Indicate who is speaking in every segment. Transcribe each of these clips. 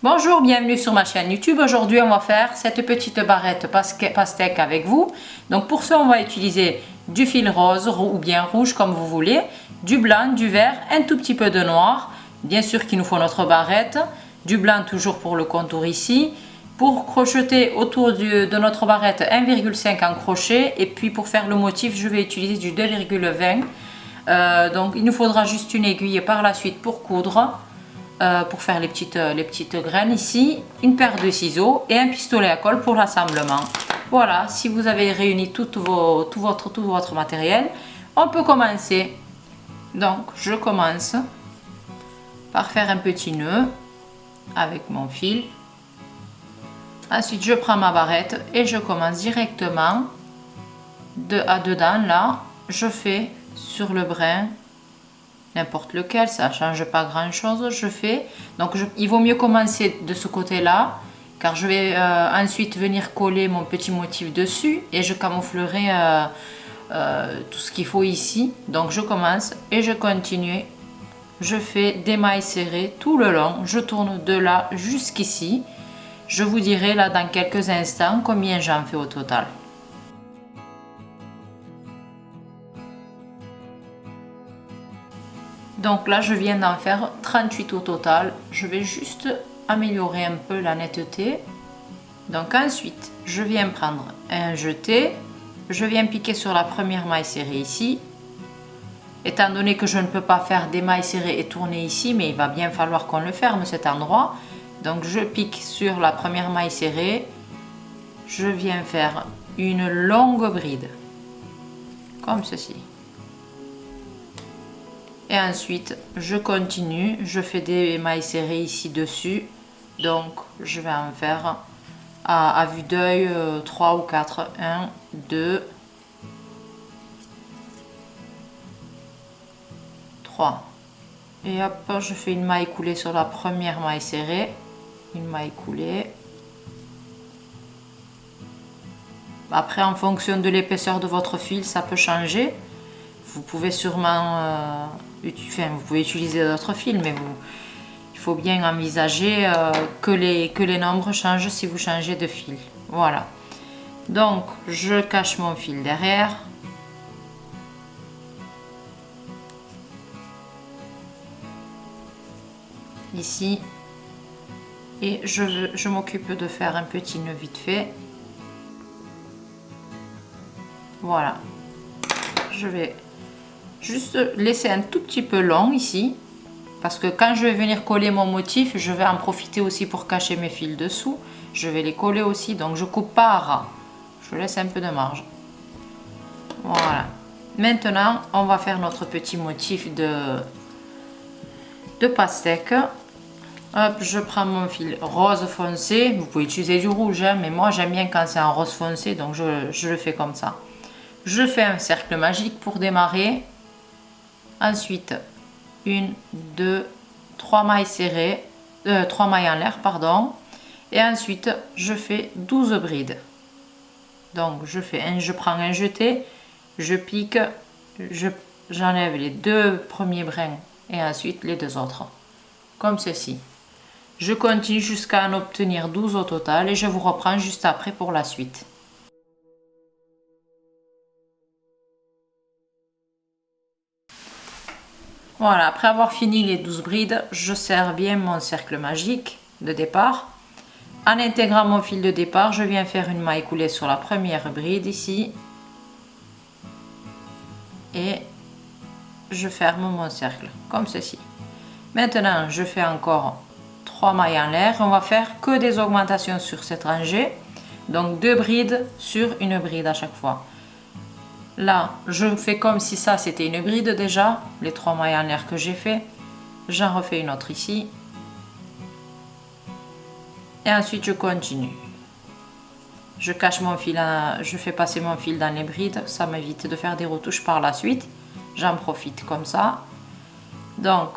Speaker 1: Bonjour, bienvenue sur ma chaîne YouTube. Aujourd'hui, on va faire cette petite barrette pastèque avec vous. Donc pour ça, on va utiliser du fil rose ou bien rouge comme vous voulez, du blanc, du vert, un tout petit peu de noir. Bien sûr qu'il nous faut notre barrette, du blanc toujours pour le contour ici. Pour crocheter autour de notre barrette 1,5 en crochet, et puis pour faire le motif, je vais utiliser du 2,20. Donc il nous faudra juste une aiguille par la suite pour coudre. Pour faire les petites graines ici, une paire de ciseaux et un pistolet à colle pour l'assemblement. Voilà, si vous avez réuni tout votre matériel, on peut commencer. Donc je commence par faire un petit nœud avec mon fil. Ensuite je prends ma barrette et je commence directement dedans. Là je fais sur le brin n'importe lequel, ça ne change pas grand chose. Je fais donc il vaut mieux commencer de ce côté là, car je vais ensuite venir coller mon petit motif dessus et je camouflerai tout ce qu'il faut ici. Donc je commence et je continue, je fais des mailles serrées tout le long, je tourne de là jusqu'ici. Je vous dirai là dans quelques instants combien j'en fais au total. Donc là je viens d'en faire 38 au total. Je vais juste améliorer un peu la netteté. Donc ensuite je viens prendre un jeté, je viens piquer sur la première maille serrée ici. Étant donné que je ne peux pas faire des mailles serrées et tourner ici, mais il va bien falloir qu'on le ferme cet endroit. Donc je pique sur la première maille serrée, je viens faire une longue bride comme ceci. Et ensuite je continue, je fais des mailles serrées ici dessus. Donc je vais en faire à vue d'œil 3 ou 4. 1, 2, 3. Et hop, je fais une maille coulée sur la première maille serrée. Une maille coulée. Après, en fonction de l'épaisseur de votre fil, ça peut changer. Vous pouvez sûrement vous pouvez utiliser d'autres fils, mais il faut bien envisager que les nombres changent si vous changez de fil. Voilà. Donc, je cache mon fil derrière. Ici. Et je m'occupe de faire un petit nœud vite fait. Voilà. Je vais juste laisser un tout petit peu long ici, parce que quand je vais venir coller mon motif, je vais en profiter aussi pour cacher mes fils dessous. Je vais les coller aussi, donc je coupe pas à ras, je laisse un peu de marge. Voilà. Maintenant on va faire notre petit motif de pastèque. Hop, je prends mon fil rose foncé, vous pouvez utiliser du rouge, hein, mais moi j'aime bien quand c'est en rose foncé, donc je le fais comme ça. Je fais un cercle magique pour démarrer. Ensuite, 1, 2, 3 mailles serrées, 3 mailles en l'air, pardon. Et ensuite, je fais 12 brides. Donc, je prends un jeté, je pique, j'enlève les 2 premiers brins et ensuite les 2 autres. Comme ceci. Je continue jusqu'à en obtenir 12 au total et je vous reprends juste après pour la suite. Voilà, après avoir fini les 12 brides, je serre bien mon cercle magique de départ. En intégrant mon fil de départ, je viens faire une maille coulée sur la première bride ici. Et je ferme mon cercle, comme ceci. Maintenant, je fais encore 3 mailles en l'air. On va faire que des augmentations sur cette rangée. Donc 2 brides sur une bride à chaque fois. Là, je fais comme si ça c'était une bride déjà, les 3 mailles en l'air que j'ai fait. J'en refais une autre ici. Et ensuite je continue. Je cache mon fil, je fais passer mon fil dans les brides, ça m'évite de faire des retouches par la suite. J'en profite comme ça. Donc,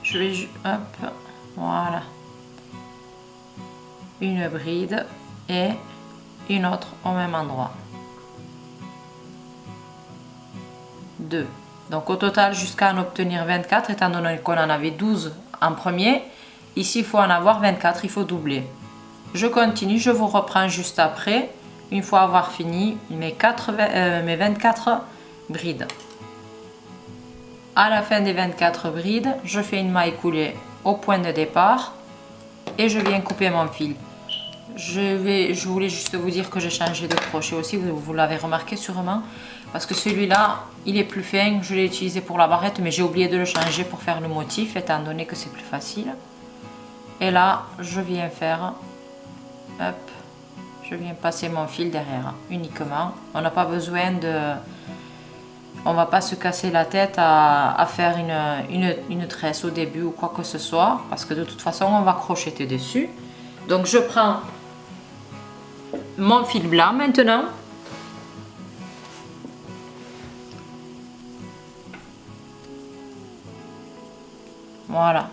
Speaker 1: je vais, hop, voilà. Une bride et une autre au même endroit. 2. Donc au total jusqu'à en obtenir 24, étant donné qu'on en avait 12 en premier, Ici, il faut en avoir 24, il faut doubler. Je continue, je vous reprends juste après, une fois avoir fini mes 24 brides. À la fin des 24 brides, je fais une maille coulée au point de départ et je viens couper mon fil. Je voulais juste vous dire que j'ai changé de crochet aussi, vous l'avez remarqué sûrement, parce que celui-là, il est plus fin, je l'ai utilisé pour la barrette, mais j'ai oublié de le changer pour faire le motif, étant donné que c'est plus facile. Et là, je viens faire, hop, je viens passer mon fil derrière, uniquement. On n'a pas besoin de... On va pas se casser la tête à faire une tresse au début ou quoi que ce soit, parce que de toute façon, on va crocheter dessus. Donc, je prends mon fil blanc maintenant. Voilà.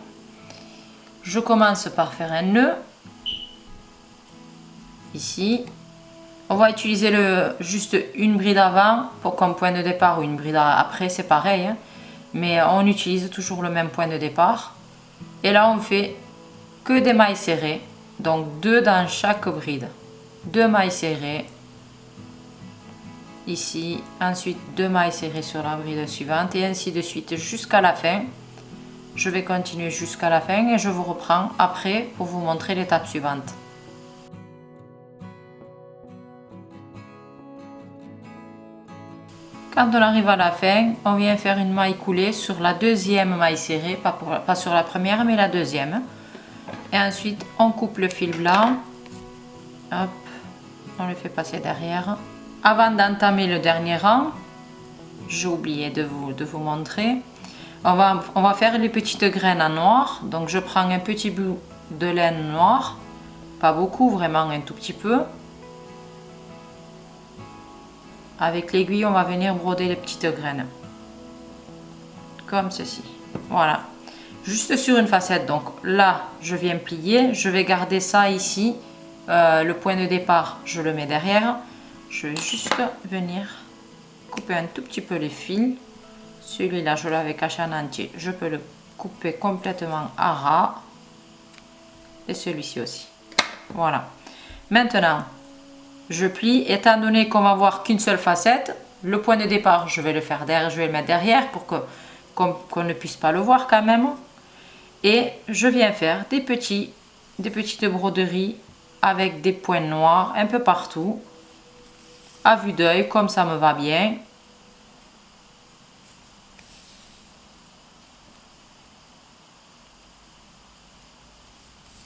Speaker 1: Je commence par faire un nœud. Ici. On va utiliser juste une bride avant pour comme point de départ ou une bride après, c'est pareil. Hein, mais on utilise toujours le même point de départ. Et là, on fait que des mailles serrées. Donc, 2 dans chaque bride. 2 mailles serrées ici, ensuite 2 mailles serrées sur la bride suivante et ainsi de suite jusqu'à la fin. Je vais continuer jusqu'à la fin et je vous reprends après pour vous montrer l'étape suivante. Quand on arrive à la fin, on vient faire une maille coulée sur la deuxième maille serrée, pas sur la première mais la deuxième. Et ensuite on coupe le fil blanc. Hop. On le fait passer derrière. Avant d'entamer le dernier rang, j'ai oublié de vous montrer. On va faire les petites graines en noir. Donc je prends un petit bout de laine noire. Pas beaucoup, vraiment un tout petit peu. Avec l'aiguille, on va venir broder les petites graines. Comme ceci. Voilà. Juste sur une facette. Donc là, je viens plier. Je vais garder ça ici. Le point de départ, je le mets derrière. Je vais juste venir couper un tout petit peu les fils. Celui-là, je l'avais caché en entier. Je peux le couper complètement à ras. Et celui-ci aussi. Voilà. Maintenant, je plie. Étant donné qu'on va voir qu'une seule facette, le point de départ, je vais le faire derrière, je vais le mettre derrière pour qu'on ne puisse pas le voir quand même. Et je viens faire des petites broderies avec des points noirs un peu partout, à vue d'œil, comme ça me va bien.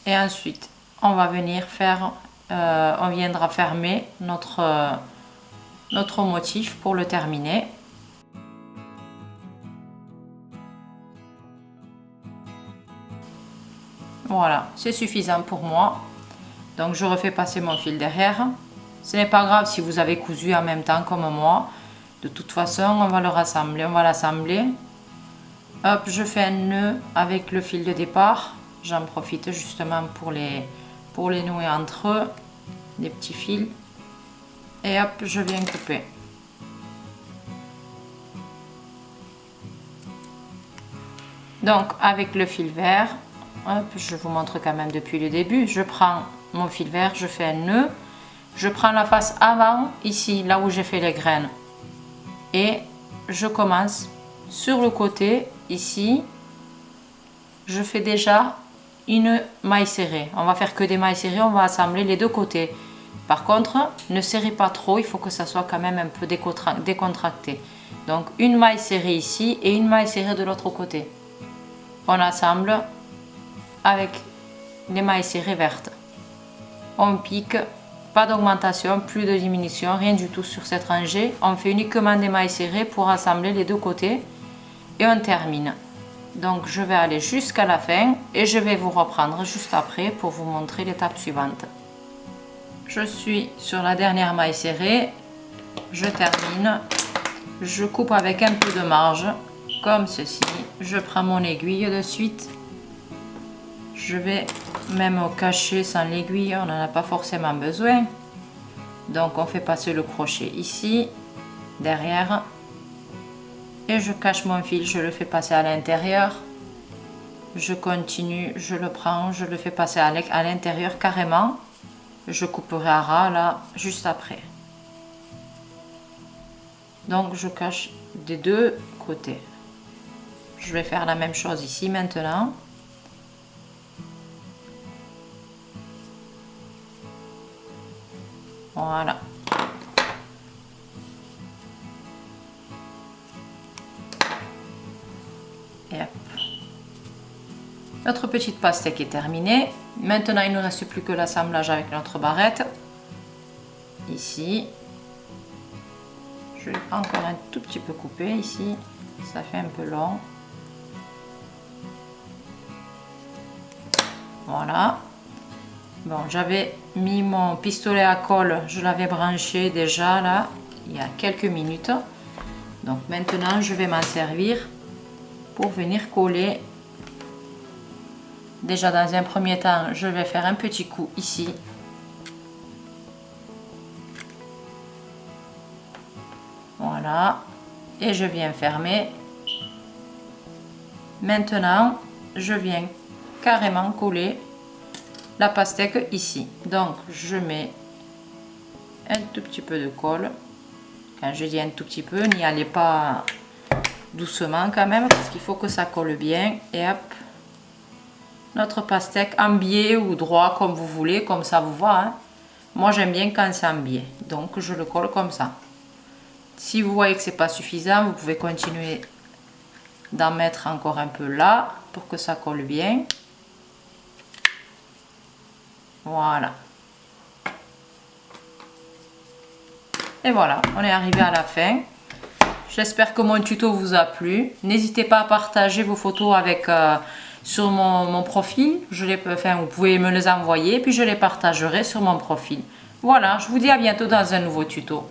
Speaker 1: Et ensuite, on va venir faire, on viendra fermer notre motif pour le terminer. Voilà, c'est suffisant pour moi. Donc je refais passer mon fil derrière. Ce n'est pas grave si vous avez cousu en même temps comme moi. De toute façon, on va le rassembler, on va l'assembler. Hop, je fais un nœud avec le fil de départ. J'en profite justement pour les nouer entre eux, des petits fils. Et hop, je viens couper. Donc avec le fil vert, hop, je vous montre quand même depuis le début. Je prends mon fil vert, je fais un nœud. Je prends la face avant, ici, là où j'ai fait les graines. Et je commence sur le côté, ici. Je fais déjà une maille serrée. On va faire que des mailles serrées, on va assembler les deux côtés. Par contre, ne serrez pas trop, il faut que ça soit quand même un peu décontracté. Donc une maille serrée ici et une maille serrée de l'autre côté. On assemble avec les mailles serrées vertes. On pique, pas d'augmentation, plus de diminution, rien du tout sur cette rangée. On fait uniquement des mailles serrées pour assembler les deux côtés et on termine. Donc je vais aller jusqu'à la fin et je vais vous reprendre juste après pour vous montrer l'étape suivante. Je suis sur la dernière maille serrée, je termine, je coupe avec un peu de marge comme ceci. Je prends mon aiguille de suite, je vais même au cacher sans l'aiguille, on n'en a pas forcément besoin. Donc on fait passer le crochet ici, derrière, et je cache mon fil, je le fais passer à l'intérieur. Je continue, je le prends, je le fais passer à l'intérieur carrément. Je couperai à ras là, juste après. Donc je cache des deux côtés. Je vais faire la même chose ici maintenant. Voilà. Et hop. Notre petite pastèque est terminée. Maintenant, il ne nous reste plus que l'assemblage avec notre barrette. Ici. Je vais encore un tout petit peu couper ici. Ça fait un peu long. Voilà. Bon, j'avais mis mon pistolet à colle. Je l'avais branché déjà là, il y a quelques minutes. Donc maintenant, je vais m'en servir pour venir coller. Déjà dans un premier temps, je vais faire un petit coup ici. Voilà. Et je viens fermer. Maintenant, je viens carrément coller la pastèque ici. Donc, je mets un tout petit peu de colle. Quand je dis un tout petit peu, n'y allez pas doucement quand même, parce qu'il faut que ça colle bien. Et hop, notre pastèque en biais ou droit, comme vous voulez, comme ça vous va. Hein. Moi, j'aime bien quand c'est en biais, donc je le colle comme ça. Si vous voyez que c'est pas suffisant, vous pouvez continuer d'en mettre encore un peu là, pour que ça colle bien. Voilà. Et voilà, on est arrivé à la fin. J'espère que mon tuto vous a plu. N'hésitez pas à partager vos photos avec, sur mon profil. Vous pouvez me les envoyer, puis je les partagerai sur mon profil. Voilà, je vous dis à bientôt dans un nouveau tuto.